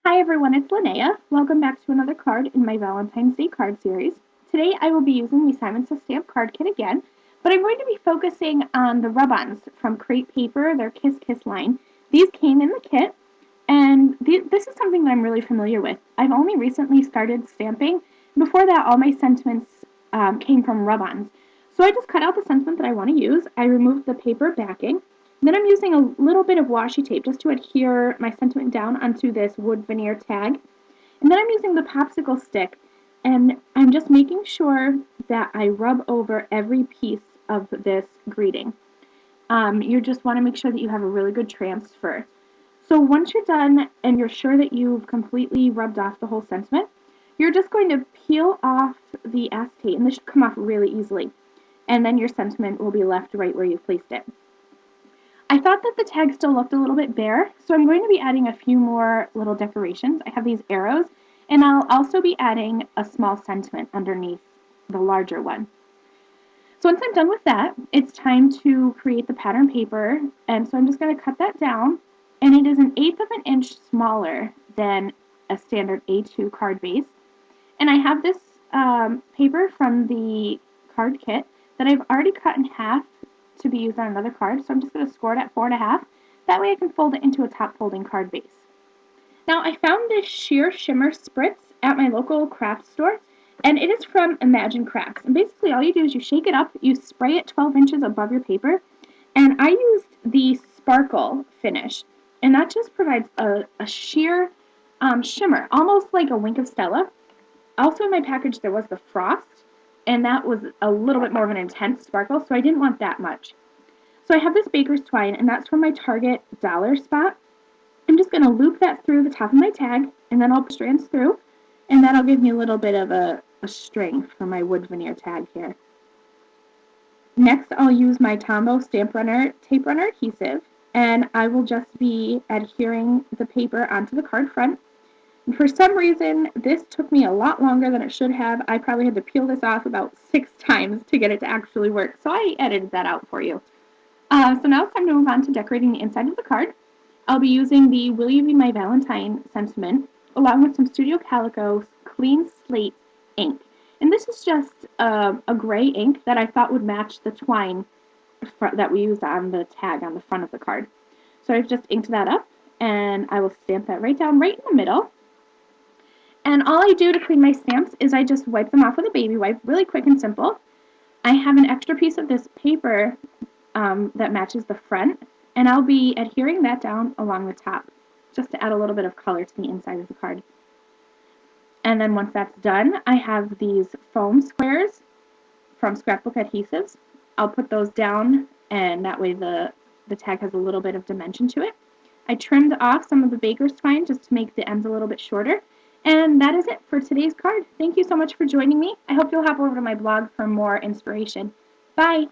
Hi everyone, it's Linnea. Welcome back to another card in my Valentine's Day card series. Today I will be using the Simon Says Stamp card kit again, but I'm going to be focusing on the rub-ons from Crate Paper, their Kiss Kiss line. These came in the kit, and this is something that I'm really familiar with. I've only recently started stamping. Before that, all my sentiments came from rub-ons. So I just cut out the sentiment that I want to use. I removed the paper backing. Then I'm using a little bit of washi tape just to adhere my sentiment down onto this wood veneer tag. And then I'm using the popsicle stick, and I'm just making sure that I rub over every piece of this greeting. You just want to make sure that you have a really good transfer. So once you're done and you're sure that you've completely rubbed off the whole sentiment, you're just going to peel off the acetate, and this should come off really easily. And then your sentiment will be left right where you placed it. I thought that the tag still looked a little bit bare, so I'm going to be adding a few more little decorations. I have these arrows, and I'll also be adding a small sentiment underneath the larger one. So once I'm done with that, it's time to create the pattern paper, and so I'm just going to cut that down, and it is 1/8 of an inch smaller than a standard A2 card base. And I have this paper from the card kit that I've already cut in half to be used on another card, so I'm just going to score it at 4.5. That way I can fold it into a top folding card base. Now I found this sheer Shimmer Spritz at my local craft store, and it is from Imagine Crafts. And basically all you do is you shake it up, you spray it 12 inches above your paper, and I used the sparkle finish, and that just provides a sheer shimmer, almost like a Wink of Stella. Also in my package there was the frost, and that was a little bit more of an intense sparkle, so I didn't want that much. So I have this baker's twine, and that's from my Target dollar spot. I'm just going to loop that through the top of my tag, and then I'll put strands through, and that'll give me a little bit of a string for my wood veneer tag here. Next, I'll use my Tombow Stamp Runner Tape Runner adhesive, and I will just be adhering the paper onto the card front. And for some reason, this took me a lot longer than it should have. I probably had to peel this off about 6 times to get it to actually work, so I edited that out for you. So now it's time to move on to decorating the inside of the card. I'll be using the Will You Be My Valentine sentiment, along with some Studio Calico Clean Slate ink. And this is just a gray ink that I thought would match the twine that we used on the tag on the front of the card. So I've just inked that up, and I will stamp that right down right in the middle. And all I do to clean my stamps is I just wipe them off with a baby wipe, really quick and simple. I have an extra piece of this paper that matches the front, and I'll be adhering that down along the top, just to add a little bit of color to the inside of the card. And then once that's done, I have these foam squares from Scrapbook Adhesives. I'll put those down, and that way the tag has a little bit of dimension to it. I trimmed off some of the baker's twine just to make the ends a little bit shorter. And that is it for today's card. Thank you so much for joining me. I hope you'll hop over to my blog for more inspiration. Bye!